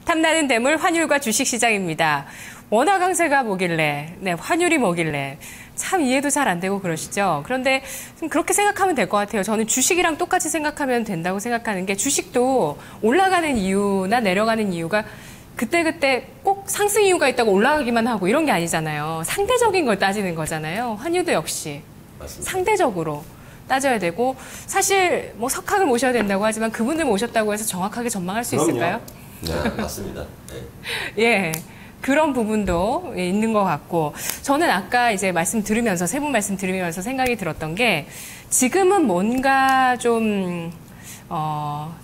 탐나는 대물 환율과 주식시장입니다. 원화 강세가 뭐길래, 환율이 뭐길래 참 이해도 잘 안 되고 그러시죠. 그런데 좀 그렇게 생각하면 될 것 같아요. 저는 주식이랑 똑같이 생각하면 된다고 생각하는 게 주식도 올라가는 이유나 내려가는 이유가 그때그때 꼭 상승 이유가 있다고 올라가기만 하고 이런 게 아니잖아요. 상대적인 걸 따지는 거잖아요. 환율도 역시 맞습니다. 상대적으로 따져야 되고 사실 뭐 석학을 모셔야 된다고 하지만 그분들 모셨다고 해서 정확하게 전망할 수 있을까요? 네, 맞습니다. 네. 예. 그런 부분도 있는 것 같고 저는 아까 이제 말씀 들으면서 세 분 말씀 들으면서 생각이 들었던 게 지금은 뭔가 좀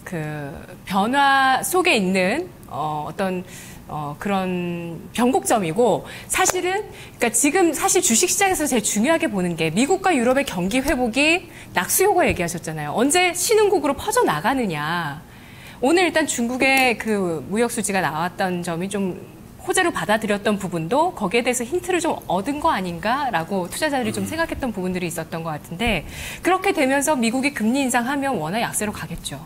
그 변화 속에 있는 그런 변곡점이고 사실은 그러니까 지금 사실 주식시장에서 제일 중요하게 보는 게 미국과 유럽의 경기 회복이 낙수효과 얘기하셨잖아요. 언제 신흥국으로 퍼져나가느냐. 오늘 일단 중국의 그 무역 수지가 나왔던 점이 좀 호재로 받아들였던 부분도 거기에 대해서 힌트를 좀 얻은 거 아닌가라고 투자자들이 좀 생각했던 부분들이 있었던 것 같은데 그렇게 되면서 미국이 금리 인상하면 원화 약세로 가겠죠.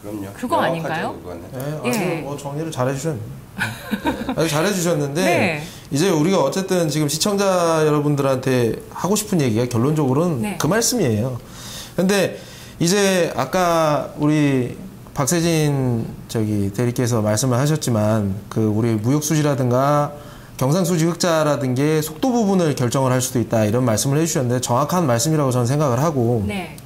그럼요. 그거 아닌가요? 네, 아주 뭐 정리를 잘해주셨네요. 아주 잘해주셨는데 네. 이제 우리가 어쨌든 지금 시청자 여러분들한테 하고 싶은 얘기가 결론적으로는 네. 그 말씀이에요. 근데 이제 아까 우리 박세진 대리께서 말씀을 하셨지만 그 우리 무역 수지라든가 경상 수지 흑자라든 게 속도 부분을 결정을 할 수도 있다 이런 말씀을 해주셨는데 정확한 말씀이라고 저는 생각을 하고 네.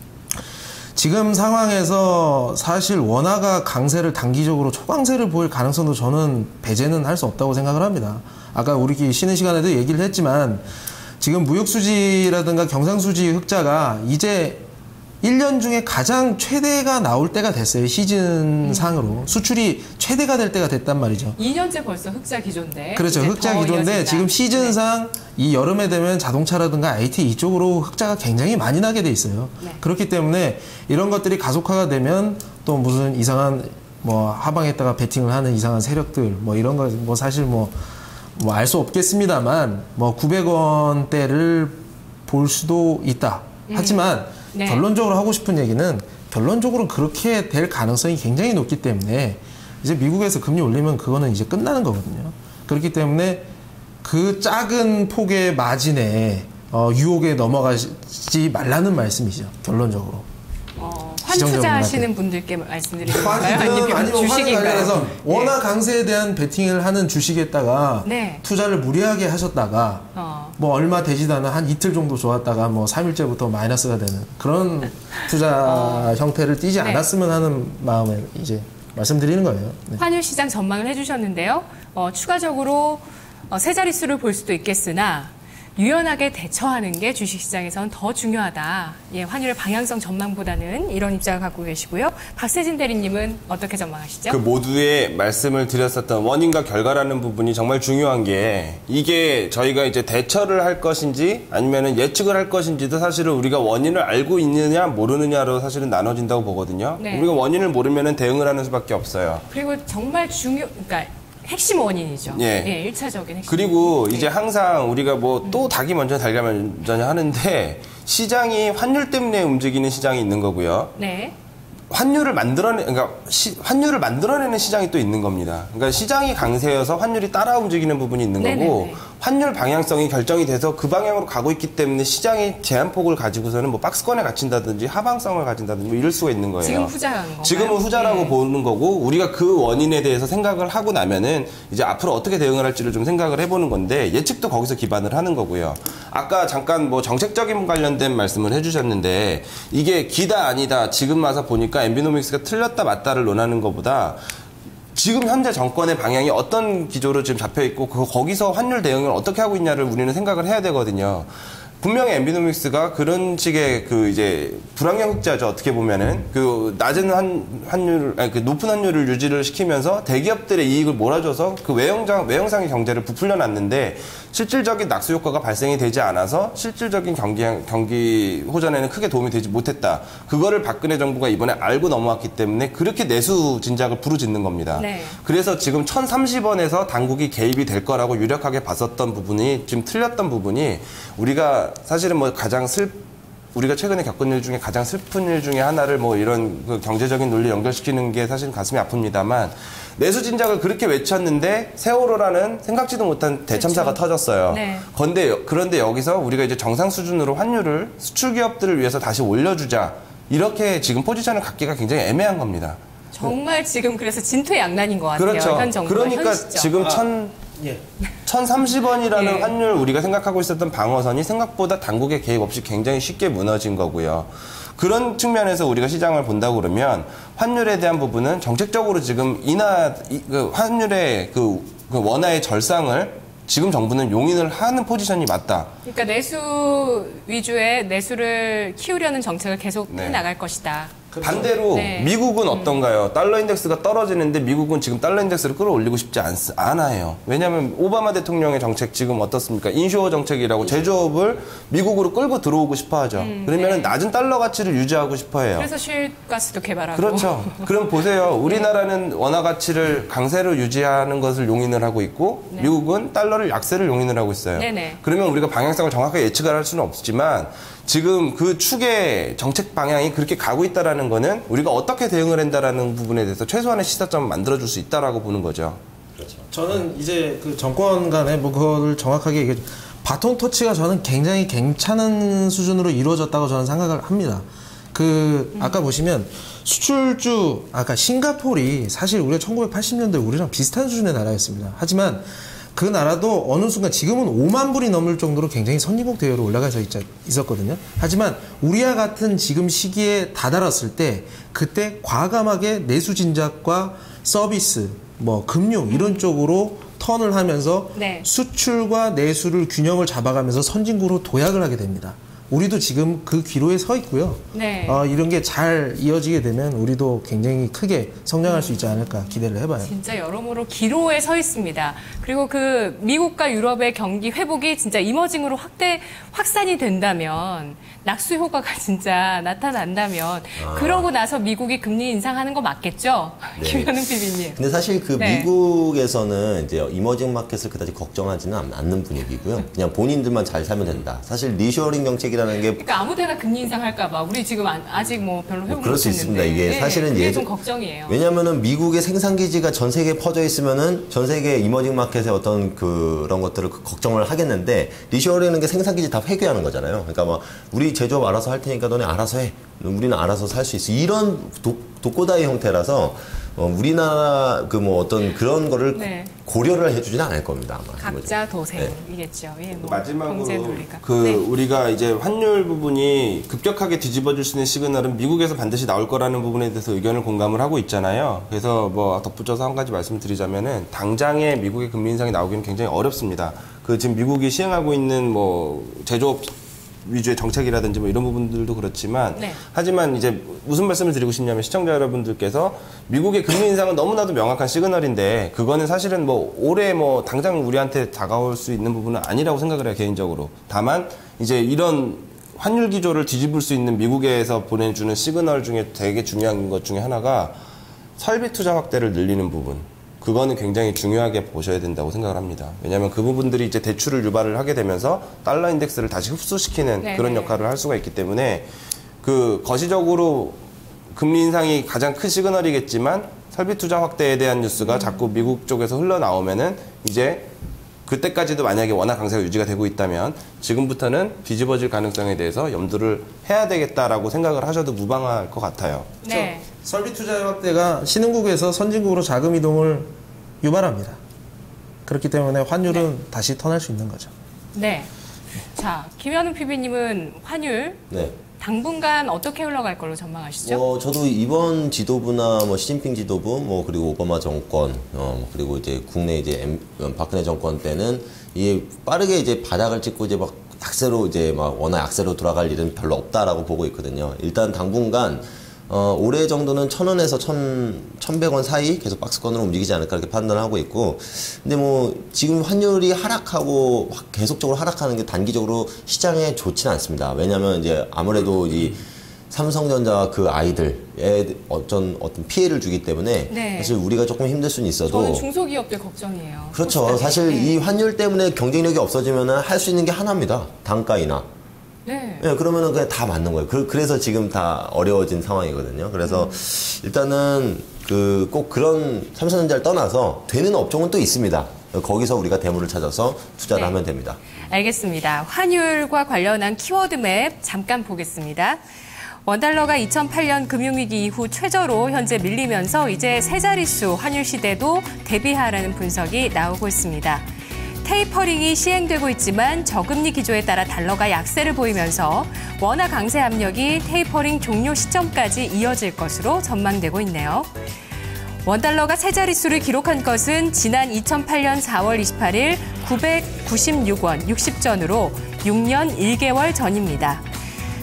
지금 상황에서 사실 원화가 강세를 단기적으로 초강세를 보일 가능성도 저는 배제는 할 수 없다고 생각을 합니다. 아까 우리 쉬는 시간에도 얘기를 했지만 지금 무역 수지라든가 경상 수지 흑자가 이제 1년 중에 가장 최대가 나올 때가 됐어요. 시즌상으로. 수출이 최대가 될 때가 됐단 말이죠. 2년째 벌써 흑자 기조인데. 그렇죠. 흑자 기조인데 지금 시즌상 네. 이 여름에 되면 자동차라든가 IT 이쪽으로 흑자가 굉장히 많이 나게 돼 있어요. 네. 그렇기 때문에 이런 것들이 가속화가 되면 또 무슨 이상한 뭐 하방에다가 베팅을 하는 이상한 세력들 뭐 이런 거 뭐 사실 뭐 알 수 없겠습니다만 뭐 900원대를 볼 수도 있다. 하지만 네. 결론적으로 하고 싶은 얘기는 결론적으로 그렇게 될 가능성이 굉장히 높기 때문에 이제 미국에서 금리 올리면 그거는 이제 끝나는 거거든요. 그렇기 때문에 그 작은 폭의 마진에 유혹에 넘어가지 말라는 말씀이죠. 결론적으로. 환 투자하시는 분들께 말씀드리는 건가요? 아니면 주식인가요? 원화 강세에 대한 베팅을 하는 주식에다가 네. 투자를 무리하게 하셨다가 뭐 얼마 되지도 않은 한 이틀 정도 좋았다가 뭐 3일째부터 마이너스가 되는 그런 투자 형태를 띠지 네. 않았으면 하는 마음에 이제 말씀드리는 거예요. 네. 환율 시장 전망을 해주셨는데요. 추가적으로 세 자릿수를 볼 수도 있겠으나 유연하게 대처하는 게 주식시장에서는 더 중요하다. 예, 환율의 방향성 전망보다는 이런 입장을 갖고 계시고요. 박세진 대리님은 어떻게 전망하시죠? 그 모두의 말씀을 드렸었던 원인과 결과라는 부분이 정말 중요한 게 이게 저희가 이제 대처를 할 것인지 아니면은 예측을 할 것인지도 사실은 우리가 원인을 알고 있느냐 모르느냐로 사실은 나눠진다고 보거든요. 네. 우리가 원인을 모르면은 대응을 하는 수밖에 없어요. 그리고 정말 그러니까 핵심 원인이죠. 예. 예, 1차적인 핵심. 그리고 이제 항상 우리가 뭐 또 닭이 먼저 달걀 먼저 하는데 시장이 환율 때문에 움직이는 시장이 있는 거고요. 네. 환율을 환율을 만들어내는 시장이 또 있는 겁니다. 그러니까 시장이 강세여서 환율이 따라 움직이는 부분이 있는 거고 네네네. 환율 방향성이 결정이 돼서 그 방향으로 가고 있기 때문에 시장이 제한폭을 가지고서는 뭐 박스권에 갇힌다든지 하방성을 가진다든지 뭐 이럴 수가 있는 거예요. 지금 후자라는 건가요? 지금은 후자라고 네. 보는 거고 우리가 그 원인에 대해서 생각을 하고 나면은 이제 앞으로 어떻게 대응을 할지를 좀 생각을 해보는 건데 예측도 거기서 기반을 하는 거고요. 아까 잠깐 뭐 정책적인 관련된 말씀을 해주셨는데 이게 기다 아니다 지금 와서 보니까 엠비노믹스가 틀렸다 맞다를 논하는 것보다 지금 현재 정권의 방향이 어떤 기조로 지금 잡혀 있고 거기서 환율 대응을 어떻게 하고 있냐를 우리는 생각을 해야 되거든요. 분명히 엠비노믹스가 그런 식의 그 이제 불황형 흑자죠. 어떻게 보면은 그 낮은 그 높은 환율을 유지를 시키면서 대기업들의 이익을 몰아줘서 그 외형상의 경제를 부풀려 놨는데 실질적인 낙수 효과가 발생이 되지 않아서 실질적인 경기 호전에는 크게 도움이 되지 못했다. 그거를 박근혜 정부가 이번에 알고 넘어왔기 때문에 그렇게 내수 진작을 부르짖는 겁니다. 네. 그래서 지금 1,030원에서 당국이 개입이 될 거라고 유력하게 봤었던 부분이 지금 틀렸던 부분이 우리가 사실은 뭐 가장 우리가 최근에 겪은 일 중에 가장 슬픈 일 중에 하나를 뭐 이런 그 경제적인 논리 연결시키는 게 사실 가슴이 아픕니다만 내수 진작을 그렇게 외쳤는데 세월호라는 생각지도 못한 대참사가 그렇죠. 터졌어요. 네. 그런데 여기서 우리가 이제 정상 수준으로 환율을 수출 기업들을 위해서 다시 올려주자 이렇게 지금 포지션을 갖기가 굉장히 애매한 겁니다. 정말 지금 그래서 진퇴양난인 것 같아요. 그렇죠. 현 정부가 그러니까 현 시점. 지금 1,030원이라는 예. 환율 우리가 생각하고 있었던 방어선이 생각보다 당국의 개입 없이 굉장히 쉽게 무너진 거고요. 그런 측면에서 우리가 시장을 본다고 그러면 환율에 대한 부분은 정책적으로 지금 환율의 그 원화의 절상을 지금 정부는 용인을 하는 포지션이 맞다. 그러니까 내수 위주의 내수를 키우려는 정책을 계속 네. 해나갈 것이다. 반대로 네. 미국은 어떤가요? 달러 인덱스가 떨어지는데 미국은 지금 달러 인덱스를 끌어올리고 싶지 않아요. 왜냐하면 오바마 대통령의 정책 지금 어떻습니까? 인쇼어 정책이라고 제조업을 미국으로 끌고 들어오고 싶어하죠. 그러면 낮은 달러 가치를 유지하고 싶어해요. 그래서 쉴가스도 개발하고. 그렇죠. 그럼 보세요. 우리나라는 원화 가치를 강세로 유지하는 것을 용인을 하고 있고 네. 미국은 달러를 약세를 용인을 하고 있어요. 네네. 그러면 우리가 방향성을 정확하게 예측을 할 수는 없지만 지금 그 축의 정책 방향이 그렇게 가고 있다라는 거는 우리가 어떻게 대응을 한다라는 부분에 대해서 최소한의 시사점을 만들어줄 수 있다라고 보는 거죠. 그렇죠. 저는 이제 그 정권 간에 뭐 그거를 정확하게 얘기해 바톤 터치가 저는 굉장히 괜찮은 수준으로 이루어졌다고 저는 생각을 합니다. 아까 보시면 수출주, 아까 싱가포르이 사실 우리가 1980년대 우리랑 비슷한 수준의 나라였습니다. 하지만 그 나라도 어느 순간 지금은 5만 불이 넘을 정도로 굉장히 선진국 대우로 올라가서 있었거든요. 하지만 우리와 같은 지금 시기에 다다랐을 때 그때 과감하게 내수 진작과 서비스, 뭐 금융 이런 쪽으로 턴을 하면서 네. 수출과 내수를 균형을 잡아가면서 선진국으로 도약을 하게 됩니다. 우리도 지금 그 기로에 서 있고요. 네. 이런 게 잘 이어지게 되면 우리도 굉장히 크게 성장할 수 있지 않을까 기대를 해봐요. 진짜 여러모로 기로에 서 있습니다. 그리고 그 미국과 유럽의 경기 회복이 진짜 이머징으로 확산이 된다면 낙수 효과가 진짜 나타난다면 그러고 나서 미국이 금리 인상하는 거 맞겠죠? 네. 김현웅 PD님. 근데 사실 그 네. 미국에서는 이제 이머징 마켓을 그다지 걱정하지는 않는 분위기고요. 그냥 본인들만 잘 살면 된다. 사실 리쇼어링 정책이라는 게 그러니까 아무데나 금리 인상할까봐 우리 지금 아직 뭐 별로 회복 그럴 수 있습니다. 못했는데. 이게 사실은 그게 좀 걱정이에요. 왜냐면은 미국의 생산 기지가 전 세계에 퍼져 있으면은 전 세계 이머징 마켓의 어떤 그런 것들을 걱정을 하겠는데 리쇼어링은 게 생산 기지 다 회귀하는 거잖아요. 그러니까 막 우리 제조업 알아서 할 테니까 너네 알아서 해. 우리는 알아서 살 수 있어. 이런 독고다이 형태라서 우리나라 그 뭐 어떤 그런 거를 네. 고려를 해주지는 않을 겁니다. 아마. 각자 도생이겠죠. 예, 뭐 마지막으로 경제 논리가. 네. 네. 우리가 이제 환율 부분이 급격하게 뒤집어질 수 있는 시그널은 미국에서 반드시 나올 거라는 부분에 대해서 의견을 공감을 하고 있잖아요. 그래서 뭐 덧붙여서 한 가지 말씀드리자면은 당장에 미국의 금리 인상이 나오기는 굉장히 어렵습니다. 지금 미국이 시행하고 있는 뭐 제조업 위주의 정책이라든지 뭐 이런 부분들도 그렇지만 네. 하지만 이제 무슨 말씀을 드리고 싶냐면 시청자 여러분들께서 미국의 금리 인상은 너무나도 명확한 시그널인데 그거는 사실은 뭐 올해 뭐 당장 우리한테 다가올 수 있는 부분은 아니라고 생각을 해요, 개인적으로. 다만 이제 이런 환율 기조를 뒤집을 수 있는 미국에서 보내주는 시그널 중에 되게 중요한 것 중에 하나가 설비 투자 확대를 늘리는 부분. 그거는 굉장히 중요하게 보셔야 된다고 생각을 합니다. 왜냐하면 그 부분들이 이제 대출을 유발을 하게 되면서 달러 인덱스를 다시 흡수시키는 네네. 그런 역할을 할 수가 있기 때문에 거시적으로 금리 인상이 가장 큰 시그널이겠지만 설비 투자 확대에 대한 뉴스가 자꾸 미국 쪽에서 흘러나오면은 이제 그때까지도 만약에 원화 강세가 유지가 되고 있다면 지금부터는 뒤집어질 가능성에 대해서 염두를 해야 되겠다라고 생각을 하셔도 무방할 것 같아요. 네. 설비 투자 확대가 신흥국에서 선진국으로 자금 이동을 유발합니다. 그렇기 때문에 환율은 다시 턴할 수 있는 거죠. 네. 자, 김현웅 PB님은 환율 네. 당분간 어떻게 흘러갈 걸로 전망하시죠? 저도 이번 지도부나 뭐 시진핑 지도부, 뭐 그리고 오바마 정권, 그리고 이제 국내 이제 박근혜 정권 때는 이게 빠르게 이제 바닥을 찍고 이제 막 약세로 이제 막 워낙 약세로 돌아갈 일은 별로 없다라고 보고 있거든요. 일단 당분간 올해 정도는 1,000원에서 1,100원 사이 계속 박스권으로 움직이지 않을까 이렇게 판단하고 있고, 근데 뭐 지금 환율이 하락하고 계속적으로 하락하는 게 단기적으로 시장에 좋지는 않습니다. 왜냐하면 이제 아무래도 이 삼성전자와 그 아이들에 어떤 피해를 주기 때문에 네. 사실 우리가 조금 힘들 수는 있어도 저는 중소기업들 걱정이에요. 그렇죠. 코스닥에. 사실 네. 이 환율 때문에 경쟁력이 없어지면 할 수 있는 게 하나입니다. 단가 인하. 네. 네, 그러면은 그냥 다 맞는 거예요. 그래서 지금 다 어려워진 상황이거든요. 그래서 일단은 꼭 그런 삼성전자를 떠나서 되는 업종은 또 있습니다. 거기서 우리가 대물을 찾아서 투자를 네. 하면 됩니다. 알겠습니다. 환율과 관련한 키워드 맵 잠깐 보겠습니다. 원달러가 2008년 금융위기 이후 최저로 현재 밀리면서 이제 세 자릿수 환율 시대도 대비하라는 분석이 나오고 있습니다. 테이퍼링이 시행되고 있지만 저금리 기조에 따라 달러가 약세를 보이면서 원화 강세 압력이 테이퍼링 종료 시점까지 이어질 것으로 전망되고 있네요. 원달러가 세 자릿수를 기록한 것은 지난 2008년 4월 28일 996원 60전으로 6년 1개월 전입니다.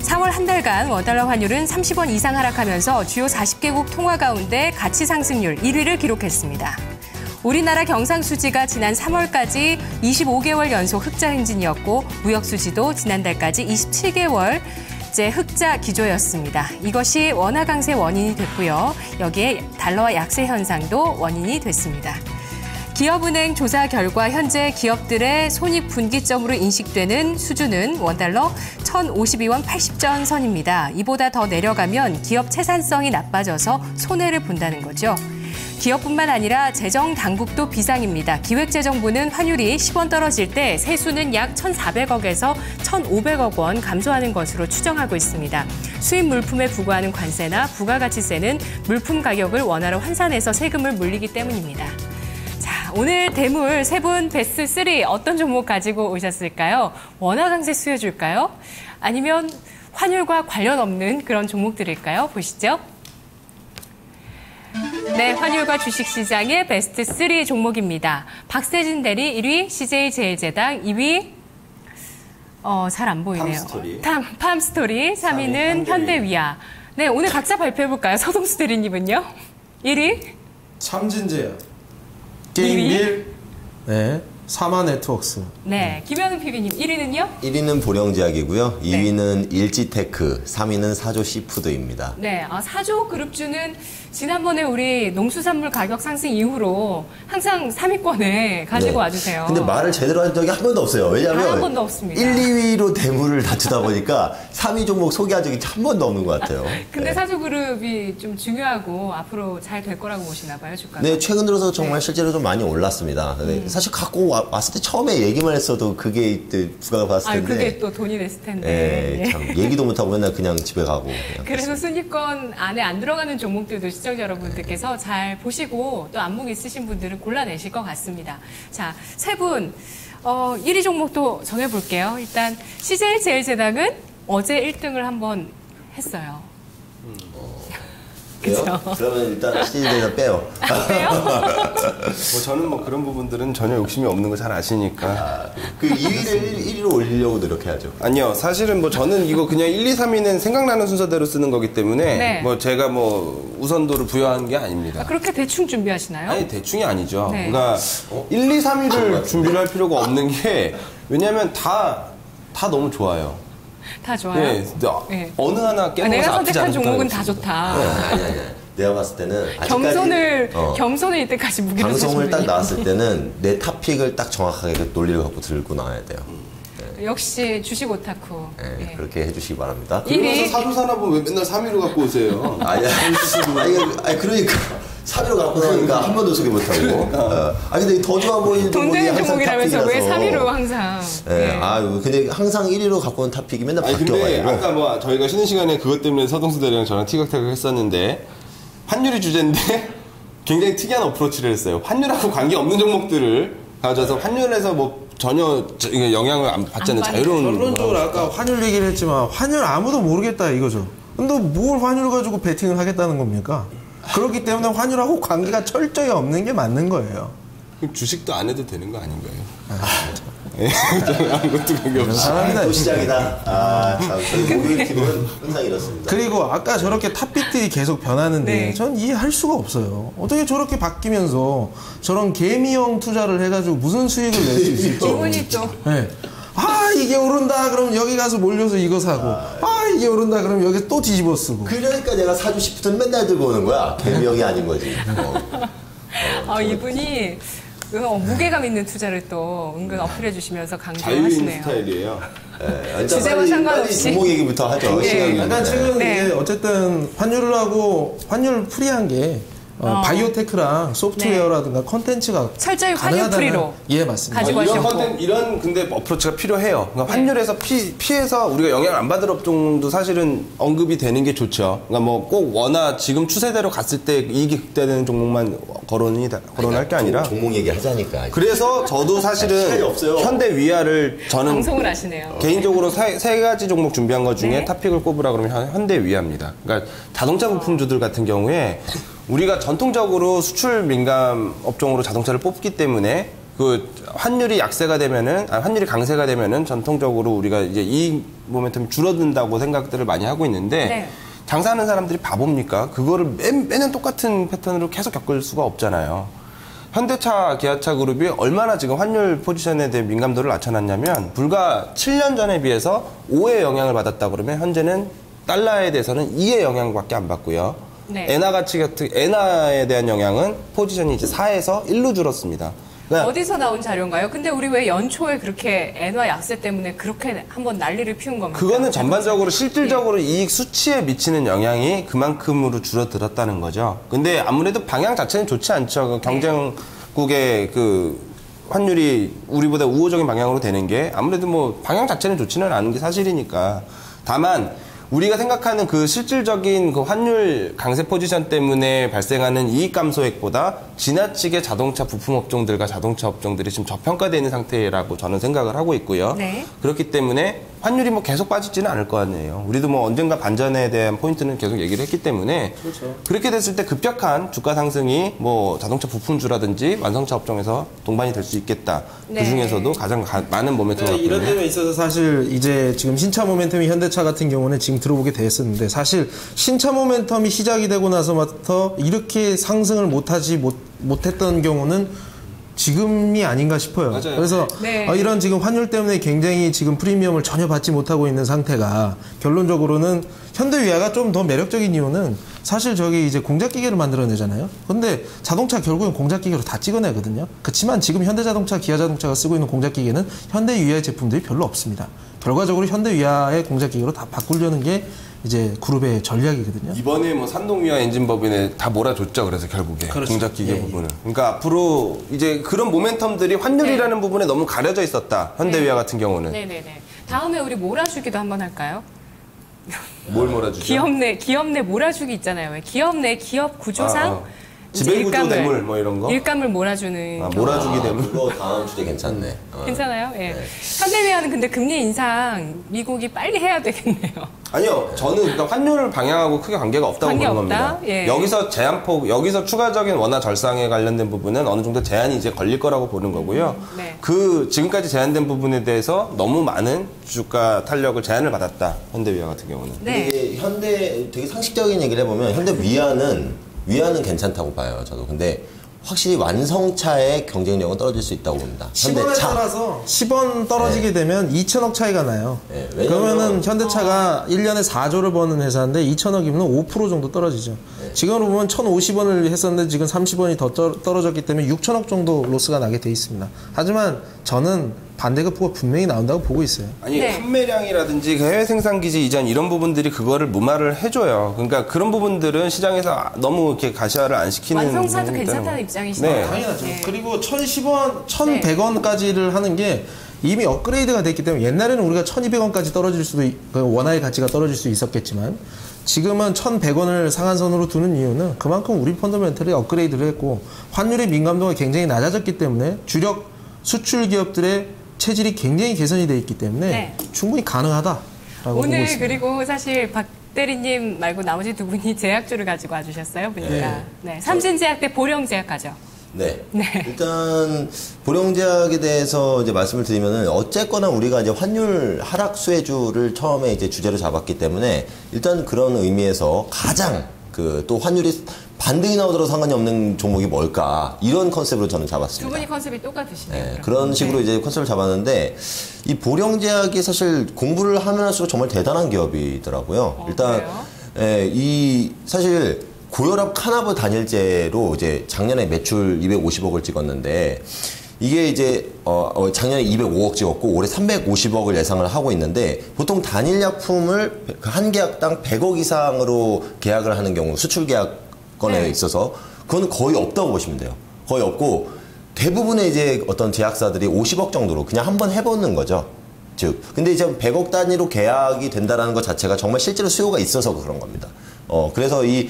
4월 한 달간 원달러 환율은 30원 이상 하락하면서 주요 40개국 통화 가운데 가치 상승률 1위를 기록했습니다. 우리나라 경상수지가 지난 3월까지 25개월 연속 흑자 행진이었고 무역수지도 지난달까지 27개월째 흑자 기조였습니다. 이것이 원화 강세 원인이 됐고요. 여기에 달러와 약세 현상도 원인이 됐습니다. 기업은행 조사 결과 현재 기업들의 손익 분기점으로 인식되는 수준은 원달러 1,052원 80전 선입니다. 이보다 더 내려가면 기업 채산성이 나빠져서 손해를 본다는 거죠. 기업뿐만 아니라 재정당국도 비상입니다. 기획재정부는 환율이 10원 떨어질 때 세수는 약 1,400억에서 1,500억 원 감소하는 것으로 추정하고 있습니다. 수입 물품에 부과하는 관세나 부가가치세는 물품 가격을 원화로 환산해서 세금을 물리기 때문입니다. 자, 오늘 대물 세 분 베스트 3 어떤 종목 가지고 오셨을까요? 원화 강세 수혜줄까요? 아니면 환율과 관련 없는 그런 종목들일까요? 보시죠. 네, 환율과 주식시장의 베스트 3 종목입니다. 박세진 대리 1위, CJ제일제당 2위, 잘 안 보이네요. 팜스토리 3위는 현대위아. 네, 오늘 각자 발표해볼까요? 서동수 대리님은요? 1위? 참진제약, 게임빌, 네, 사마네트웍스. 네, 김현우 PB님 1위는요? 1위는 보령제약이고요. 네. 2위는 일지테크, 3위는 사조시푸드입니다. 네, 사조 그룹주는 지난번에 우리 농수산물 가격 상승 이후로 항상 3위권에 가지고 와주세요. 근데 말을 제대로 한 적이 한 번도 없어요. 왜냐하면 단 한 번도 없습니다. 1, 2위로 대물을 다투다 보니까 3위 종목 소개한 적이 한 번도 없는 것 같아요. 근데 네. 사조그룹이 좀 중요하고 앞으로 잘 될 거라고 보시나 봐요, 주가가. 네, 최근 들어서 정말 실제로 좀 많이 올랐습니다. 네, 사실 갖고 왔을 때 처음에 얘기만 했어도 그게 부가가 봤을 텐데. 그게 또 돈이 됐을 텐데. 네, 참 얘기도 못하고 맨날 그냥 집에 가고. 그래서 순위권 안에 안 들어가는 종목들도 시청자 여러분들께서 잘 보시고 또 안목 있으신 분들은 골라내실 것 같습니다. 자, 세 분 1위 종목도 정해볼게요. 일단 CJ제일제당은 어제 1등을 한번 했어요. 그래요? 그러면 일단 시즌에서 빼요. 빼요? 저는 그런 부분들은 전혀 욕심이 없는 거 잘 아시니까. 그 2위를 1위로 올리려고 노력해야죠. 아니요, 사실은 저는 이거 그냥 1, 2, 3위는 생각나는 순서대로 쓰는 거기 때문에 네. 제가 우선도를 부여한 게 아닙니다. 그렇게 대충 준비하시나요? 아니, 대충이 아니죠. 네. 그러니까 1, 2, 3위를 준비를 할 필요가 없는 게 왜냐면 다 너무 좋아요. 다 좋아요. 네, 네. 어느 하나 깨먹어서 내가 아프지 선택한 않다는 종목은 거지. 다 좋다. 아니. 내가 봤을 때는 아직까지 겸손을 이때까지 무기로 방송을 딱 사신 분이. 나왔을 때는 내 탑픽을 딱 정확하게 논리를 갖고 들고 나와야 돼요. 역시 주식 오타쿠. 네, 네. 그렇게 해주시기 바랍니다. 일- 사주산업은 왜 맨날 3위로 갖고 오세요? 아니, 그러니까 3위로 갖고 나오니까 한 번도 소개 못하고. 근데 더 좋아 보이는 돈 종목이 되는 항상 종목이라면서 왜 탑픽이라서. 3위로 항상. 네. 근데 항상 1위로 갖고 온 탑픽이 맨날 아니 근데 바뀌어가지고. 아까 저희가 쉬는 시간에 그것 때문에 서동수 대리랑 저랑 티격태격 했었는데 환율이 주제인데 굉장히 특이한 어프로치를 했어요. 환율하고 관계없는 종목들을 가져와서 환율에서 전혀 영향을 안 받지 않는 자유로운 결론적으로 아까 환율 얘기를 했지만 환율 아무도 모르겠다 이거죠. 근데 뭘 환율 가지고 베팅을 하겠다는 겁니까? 그렇기 때문에 환율하고 관계가 철저히 없는 게 맞는 거예요. 그럼 주식도 안 해도 되는 거 아닌가요? 아무것도 관계없이. 사람이다. 또 시작이다. 참. 저희 목요일 기분은 항상 이렇습니다. 그리고 아까 저렇게 탑픽들이 계속 변하는데 네. 전 이해할 수가 없어요. 어떻게 저렇게 바뀌면서 저런 개미형 투자를 해가지고 무슨 수익을 낼 수 있을지. 기분이 또. 네. 이게 오른다 그럼 여기 가서 몰려서 이거 사고 이게 오른다 그럼 여기 또 뒤집어 쓰고. 그러니까 내가 사주 싶으면 맨날 들고 오는 거야. 개미형이 아닌 거지. 이분이 무게감 있는 투자를 또 은근 어필해 주시면서 자유인 강조하시네요. 스타일이에요. 네, 주제와 상관없이. 빨리 종목 얘기부터 하죠. 네. 시간이 약간 있는데. 지금 네. 이제 어쨌든 환율을 하고 환율 프리한 게 바이오테크랑 소프트웨어라든가 컨텐츠가 철저히 환율 가능하다는- 프리로 예, 맞습니다. 가지고 이런 하셨고. 이런 근데 어프로치가 필요해요. 그러니까 환율에서 피해서 우리가 영향을 안 받을 업종도 사실은 언급이 되는 게 좋죠. 그러니까 뭐 꼭 워낙 지금 추세대로 갔을 때 이익이 극대되는 종목만 거론할 게 아니라. 종목 얘기 하자니까. 그래서 저도 시간이 사실은 없어요. 현대위아를 저는 방송을 하시네요. 개인적으로 세 가지 종목 준비한 것 중에 네. 탑픽을 꼽으라 그러면 현대위아입니다. 그러니까 자동차 부품주들 같은 경우에 우리가 전통적으로 수출 민감 업종으로 자동차를 뽑기 때문에 그 환율이 약세가 되면은 환율이 강세가 되면은 전통적으로 우리가 이제 이 모멘텀이 줄어든다고 생각들을 많이 하고 있는데 네. 장사하는 사람들이 바보입니까? 그거를 매년 똑같은 패턴으로 계속 겪을 수가 없잖아요. 현대차, 기아차 그룹이 얼마나 지금 환율 포지션에 대해 민감도를 낮춰놨냐면 불과 7년 전에 비해서 5의 영향을 받았다 그러면 현재는 달러에 대해서는 2의 영향밖에 안 받고요. 네. 엔화 가치 같은 엔화에 대한 영향은 포지션이 이제 4에서 1로 줄었습니다. 그러니까 어디서 나온 자료인가요? 근데 우리 왜 연초에 그렇게 엔화 약세 때문에 그렇게 한번 난리를 피운 겁니까? 그거는 전반적으로 실질적으로 이익 수치에 미치는 영향이 그만큼으로 줄어들었다는 거죠. 근데 아무래도 방향 자체는 좋지 않죠. 그 경쟁국의 그 환율이 우리보다 우호적인 방향으로 되는 게 아무래도 뭐 방향 자체는 좋지는 않은 게 사실이니까. 다만 우리가 생각하는 그 실질적인 그 환율 강세 포지션 때문에 발생하는 이익 감소액보다 지나치게 자동차 부품 업종들과 자동차 업종들이 지금 저평가되어 있는 상태라고 저는 생각을 하고 있고요. 네. 그렇기 때문에 환율이 뭐 계속 빠지지는 않을 거 아니에요. 우리도 뭐 언젠가 반전에 대한 포인트는 계속 얘기를 했기 때문에 그렇죠. 그렇게 됐을 때 급격한 주가 상승이 뭐 자동차 부품주라든지 완성차 업종에서 동반이 될 수 있겠다. 네. 그 중에서도 가장 많은 모멘텀을 갖고 이런 있는 점에 있어서 사실 이제 지금 신차 모멘텀이 현대차 같은 경우는 지금 들어보게 됐었는데 사실 신차 모멘텀이 시작이 되고 나서부터 이렇게 상승을 못했던 경우는 지금이 아닌가 싶어요. 맞아요. 그래서 네. 이런 지금 환율 때문에 굉장히 지금 프리미엄을 전혀 받지 못하고 있는 상태가 결론적으로는 현대위아가 좀 더 매력적인 이유는 사실 저기 이제 공작기계를 만들어내잖아요. 근데 자동차 결국엔 공작기계로 다 찍어내거든요. 그렇지만 지금 현대자동차, 기아자동차가 쓰고 있는 공작기계는 현대위아의 제품들이 별로 없습니다. 결과적으로 현대위아의 공작기계로 다 바꾸려는 게 이제 그룹의 전략이거든요. 이번에 뭐 산동위아 엔진 법인에 다 몰아줬죠. 그래서 결국에 그렇죠. 공작기계 예, 예. 부분을. 그러니까 앞으로 이제 그런 모멘텀들이 환율이라는 부분에 너무 가려져 있었다. 현대위아 같은 경우는. 네네네. 다음에 우리 몰아주기도 한번 할까요? 뭘 몰아주죠? 기업 내 몰아주기 있잖아요. 왜 기업 내 기업 구조상 이제 지배구조 대물 뭐 이런 거? 일감을 몰아주는 경우. 몰아주기 대물. 그거 다음 주제 괜찮네. 괜찮아요? 예. 현대위아는 근데 금리 인상 미국이 빨리 해야 되겠네요. 아니요, 저는 그러니까 환율을 방향하고 크게 관계가 없다고 관계 보는 없다? 겁니다. 예. 여기서 제한폭, 여기서 추가적인 원화 절상에 관련된 부분은 어느 정도 제한이 이제 걸릴 거라고 보는 거고요. 네. 그 지금까지 제한된 부분에 대해서 너무 많은 주가 탄력을 제한을 받았다. 현대위아 같은 경우는. 네. 이게 현대 되게 상식적인 얘기를 해보면 현대 위아는 괜찮다고 봐요. 저도. 근데 확실히 완성차의 경쟁력은 떨어질 수 있다고 봅니다. 10원에 따라서 10원 떨어지게 되면 2천억 차이가 나요. 네, 왜냐면- 그러면은 현대차가 1년에 4조를 버는 회사인데 2천억이면 5% 정도 떨어지죠. 지금으로 보면 1,050원을 했었는데 지금 30원이 더 떨어졌기 때문에 6천억 정도 로스가 나게 돼 있습니다. 하지만 저는 반대급부가 분명히 나온다고 보고 있어요. 아니 네. 판매량이라든지 그 해외 생산 기지 이전 이런 부분들이 그거를 무마를 해줘요. 그러니까 그런 부분들은 시장에서 너무 이렇게 가시화를 안 시키는 완성차도 부분이 괜찮다는 있다는 입장이시네요. 네. 당연하죠. 네. 그리고 1,010원, 1,100원까지를 하는 게 이미 업그레이드가 됐기 때문에 옛날에는 우리가 1,200원까지 떨어질 수도 원화의 가치가 떨어질 수 있었겠지만 지금은 1,100원을 상한선으로 두는 이유는 그만큼 우리 펀더멘털이 업그레이드를 했고 환율의 민감도가 굉장히 낮아졌기 때문에 주력 수출 기업들의 체질이 굉장히 개선이 돼 있기 때문에 네. 충분히 가능하다라고 보고 오늘 있습니다. 그리고 사실 박 대리님 말고 나머지 두 분이 제약주를 가지고 와주셨어요. 보니까. 네. 삼진제약 대 보령제약 가죠. 네. 네. 일단 보령제약에 대해서 이제 말씀을 드리면은 어쨌거나 우리가 이제 환율 하락 수혜주를 처음에 이제 주제로 잡았기 때문에 일단 그런 의미에서 가장 그 또 환율이 반등이 나오더라도 상관이 없는 종목이 뭘까 이런 컨셉으로 저는 두 잡았습니다. 분이 컨셉이 똑같으시네요. 네, 그럼. 그런 식으로 네. 이제 컨셉을 잡았는데 이 보령제약이 사실 공부를 하면 할수록 정말 대단한 기업이더라고요. 일단 그래요? 이 사실 고혈압 카나브 단일제로 이제 작년에 매출 250억을 찍었는데 이게 이제 작년에 205억 찍었고 올해 350억을 예상을 하고 있는데 보통 단일 약품을 한 계약당 100억 이상으로 계약을 하는 경우 수출 계약건에 네. 있어서 그건 거의 없다고 보시면 돼요. 거의 없고 대부분의 이제 어떤 제약사들이 50억 정도로 그냥 한번 해보는 거죠. 즉, 근데 이제 100억 단위로 계약이 된다라는 것 자체가 정말 실제로 수요가 있어서 그런 겁니다. 그래서 이,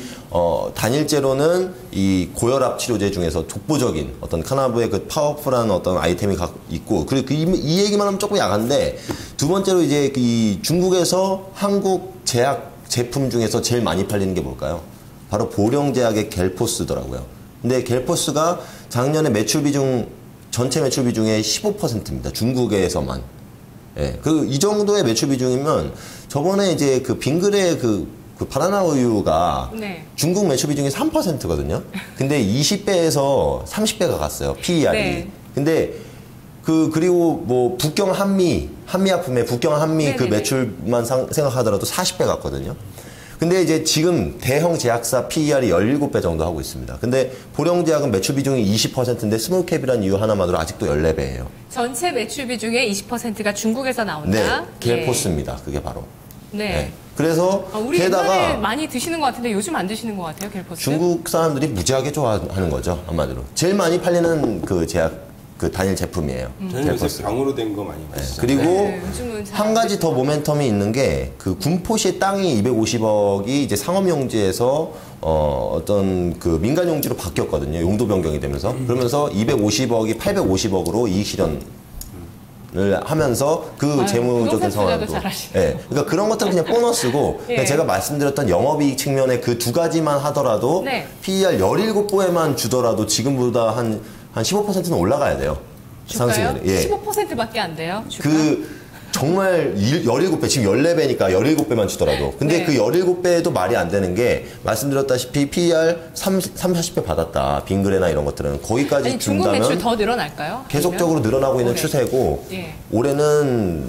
단일제로는 이 고혈압 치료제 중에서 독보적인 어떤 카나브의 그 파워풀한 어떤 아이템이 있고, 그리고 이 얘기만 하면 조금 야간데, 두 번째로 이제 이 중국에서 한국 제약 제품 중에서 제일 많이 팔리는 게 뭘까요? 바로 보령제약의 겔포스더라고요. 근데 겔포스가 작년에 매출 비중, 전체 매출 비중의 15%입니다. 중국에서만. 예, 이 정도의 매출 비중이면 저번에 이제 그 빙그레 그 바나나 우유가 네. 중국 매출 비중이 3%거든요. 근데 20배에서 30배가 갔어요. PER이. 네. 근데 그리고 뭐 북경 한미약품의 북경 한미 네네네. 그 매출만 생각하더라도 40배 갔거든요. 근데 이제 지금 대형 제약사 PER이 17배 정도 하고 있습니다. 근데 보령제약은 매출 비중이 20%인데 스몰캡이라는 이유 하나만으로 아직도 14배예요. 전체 매출 비중의 20%가 중국에서 나온다. 네, 겔포스입니다. 그게 바로. 네. 네. 그래서 우리 옛날에 게다가 많이 드시는 것 같은데 요즘 안 드시는 것 같아요, 겔포스. 중국 사람들이 무지하게 좋아하는 거죠, 한마디로. 제일 많이 팔리는 그 제약 그 단일 제품이에요. 저는 요새 병으로 된 거 많이 마시죠. 그리고 네, 요즘은 잘 한 가지 더 모멘텀이 있는 게 그 군포시의 땅이 250억이 이제 상업용지에서 어떤 그 민간용지로 바뀌었거든요. 용도 변경이 되면서. 그러면서 250억이 850억으로 이익 실현을 하면서 그 재무적인 부동산 상황도. 투자도 잘하시네요. 예. 그러니까 그런 것들은 그냥 보너스고 예. 그냥 제가 말씀드렸던 영업이익 측면에 그 두 가지만 하더라도 네. PER 17배만 주더라도 지금보다 한 15%는 올라가야 돼요. 주가요? 상승률이. 예. 15%밖에 안 돼요, 주가? 정말 17배, 지금 14배니까 17배만 주더라도. 근데 네. 그 17배도 말이 안 되는 게, 말씀드렸다시피 PER 40배 받았다. 빙그레나 이런 것들은. 거기까지 아니, 중국 매출 준다면 더 늘어날까요? 계속적으로 늘어나고 있는 올해. 추세고, 예. 올해는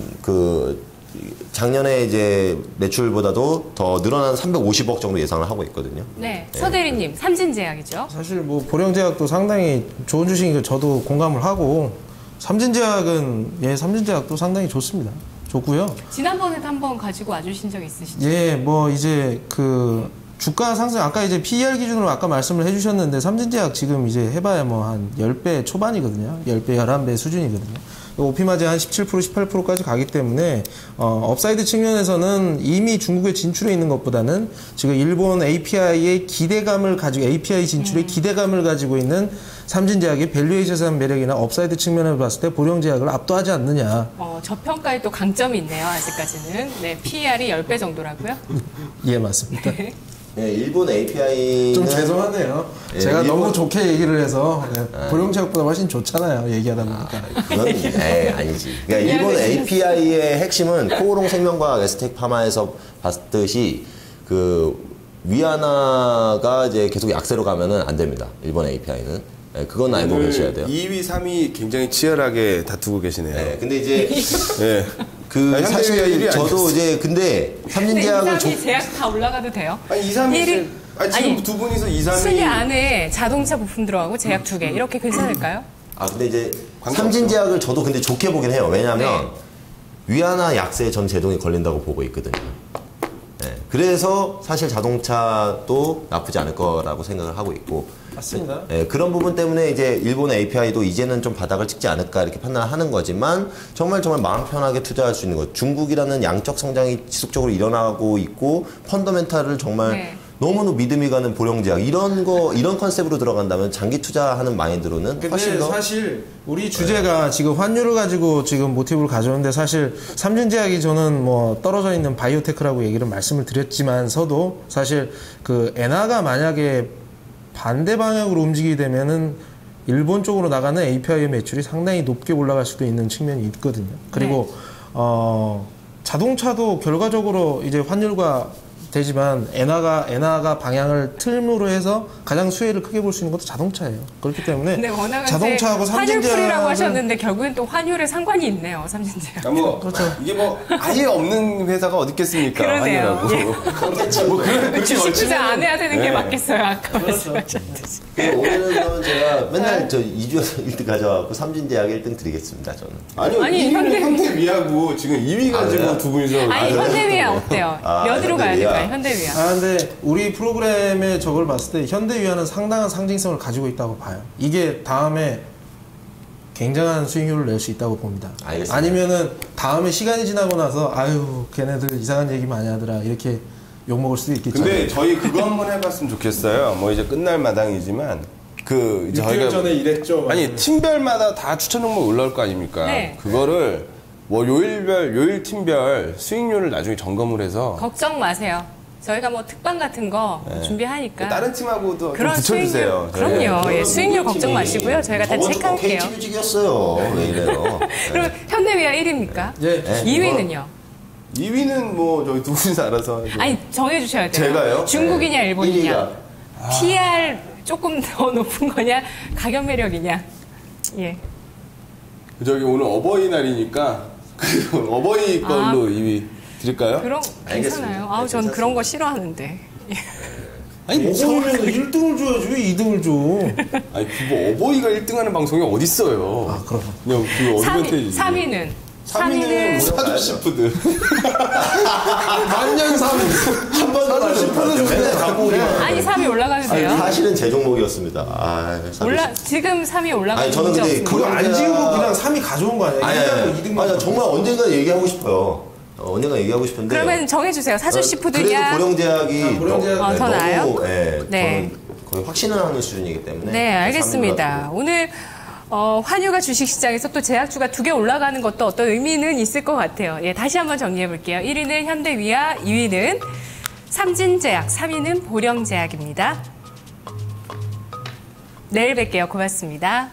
작년에 이제 매출보다도 더 늘어난 350억 정도 예상을 하고 있거든요. 네, 서대리님, 삼진제약이죠. 사실 뭐 보령제약도 상당히 좋은 주식인 거 저도 공감을 하고 삼진제약도 상당히 좋습니다. 좋고요. 지난번에도 한번 가지고 와주신 적 있으시죠? 예, 뭐 이제 그 주가 상승 아까 이제 PER 기준으로 아까 말씀을 해주셨는데 삼진제약 지금 이제 해봐야 뭐 한 10배 초반이거든요. 10배, 11배 수준이거든요. 오피마지 한 17%, 18%까지 가기 때문에 업사이드 측면에서는 이미 중국에 진출해 있는 것보다는 지금 일본 API의 기대감을 가지고 API 진출의 기대감을 가지고 있는 삼진제약의 밸류에이션 매력이나 업사이드 측면을 봤을 때 보령제약을 압도하지 않느냐. 저평가에 또 강점이 있네요, 아직까지는. 네, PER이 10배 정도라고요? 예, 맞습니다. 네, 일본 API는. 좀 죄송하네요. 예, 제가 일본- 너무 좋게 얘기를 해서 보령제약보다 훨씬 좋잖아요. 얘기하다 보니까. 그건 아니지. 그러니까 일본 API의 핵심은 코오롱 생명과학 에스텍 파마에서 봤듯이 위아나가 이제 계속 약세로 가면은 안 됩니다. 일본 API는. 네, 그건 알고 계셔야 돼요. 2위, 3위 굉장히 치열하게 다투고 계시네요. 네, 근데 이제 예. 아니, 현대위가 사실 1위 저도 아니었어요? 이제 근데 삼진제약을 네, 2, 3위 제약 다 올라가도 돼요? 아니 2, 3위 일위- 아니 지금 아니, 두 분이서 2, 3위 순위 안에 자동차 부품 들어가고 제약 2개 이렇게 괜찮을까요? 근데 이제 관계없죠. 삼진제약을 저도 근데 좋게 보긴 해요. 왜냐하면 네. 위아나 약세에 전 제동이 걸린다고 보고 있거든요. 네, 그래서 사실 자동차도 나쁘지 않을 거라고 생각을 하고 있고. 맞습니다. 네, 그런 부분 때문에 이제 일본 API도 이제는 좀 바닥을 찍지 않을까 이렇게 판단을 하는 거지만 정말 마음 편하게 투자할 수 있는 것. 중국이라는 양적 성장이 지속적으로 일어나고 있고 펀더멘탈을 정말 네. 너무너무 믿음이 가는 보령제약 이런 컨셉으로 들어간다면 장기 투자하는 마인드로는 훨씬 근데 더 사실 우리 주제가 지금 환율을 가지고 지금 모티브를 가져오는데 사실 삼진제약이 저는 뭐 떨어져 있는 바이오테크라고 얘기를 말씀을 드렸지만서도 사실 엔화가 만약에 반대 방향으로 움직이게 되면은 일본 쪽으로 나가는 API의 매출이 상당히 높게 올라갈 수도 있는 측면이 있거든요. 그리고 자동차도 결과적으로 이제 환율과 되지만 엔화가 방향을 틀므로 해서 가장 수혜를 크게 볼 수 있는 것도 자동차예요. 그렇기 때문에 네, 워낙 자동차하고 환율풀이라고 삼진제약은 하셨는데 결국엔 또 환율에 상관이 있네요, 삼진제약. 뭐 이게 뭐 아예 없는 회사가 어디 있겠습니까? 그러네요. 환율하고. 뭐 그런 주식 투자 안 해야 되는 게 맞겠어요, 아까 그렇죠. 말씀하셨듯이. 오늘은 그러면 제가 맨날 저 2주에서 1등 가져와갖고 삼진제약 1등 드리겠습니다, 저는. 아니요, 아니, 1위는 현대위하고 지금 2위 가지고 그래요? 두 분이서. 아니, 현대위아 어때요? 몇으로 가야 현대위아. 될까요, 현대위아? 근데 우리 프로그램에 저걸 봤을 때 현대위아는 상당한 상징성을 가지고 있다고 봐요. 이게 다음에 굉장한 수익률을 낼 수 있다고 봅니다. 알겠습니다. 아니면은 다음에 시간이 지나고 나서 아유 걔네들 이상한 얘기 많이 하더라 이렇게 욕먹을 수도 있겠죠. 근데 저희 그거 한번 해봤으면 좋겠어요. 뭐 이제 끝날 마당이지만 저희가 전에 이랬죠. 아니 팀별마다 다 추천 종목 올라올 거 아닙니까? 네. 그거를 뭐 요일 팀별 수익률을 나중에 점검을 해서 걱정 마세요. 저희가 뭐 특방 같은 거 준비하니까. 다른 팀하고도 좀 그런 붙여주세요. 수익률, 그럼요. 예, 수익률 걱정 마시고요. 저희가 다 체크할게요. KT뮤직이었어요. 왜 이래요? 그럼 현대위아 1위입니까? 예. 2위는요? 2위는 뭐 저희 두 분이서 알아서. 아니, 정해주셔야 돼요. 제가요? 중국이냐, 네. 일본이냐. 1위가. PR 조금 더 높은 거냐, 가격 매력이냐. 예. 저기 오늘 어버이날이니까 그 어버이 걸로 2위 드릴까요? 그럼 알겠습니다. 괜찮아요. 아우, 네, 전 괜찮습니다. 그런 거 싫어하는데. 아니 어버이면 1등을 줘야지 왜 2등을 줘? 아니 뭐 어버이가 1등하는 방송이 어딨어요? 아 그럼. 그냥 그 어드밴테이지. 3위는? 3위는 사주시푸드. 만년 3위. 한번 사주시푸드 맨날 갖고 오기만. 아니, 3위 올라가도 돼요? 사실은 제 종목이었습니다. 지금 3위 올라가도 아니, 저는 문제 근데 없습니다. 그거 안 지우고 그냥 3위 가져온 거 아니야? 아니, 2등만 아니, 정말 언젠가 얘기하고 싶어요. 언젠가 얘기하고 싶은데. 그러면 정해주세요. 그래도 사주시푸드냐? 고령제약이 고령제약. 더 나아요? 너무, 예, 네. 저는 거의 확신을 하는 수준이기 때문에. 네, 알겠습니다. 3위가 오늘 환율과 주식시장에서 또 제약주가 2개 올라가는 것도 어떤 의미는 있을 것 같아요. 예, 다시 한번 정리해 볼게요. 1위는 현대위아, 2위는 삼진제약, 3위는 보령제약입니다. 내일 뵐게요. 고맙습니다.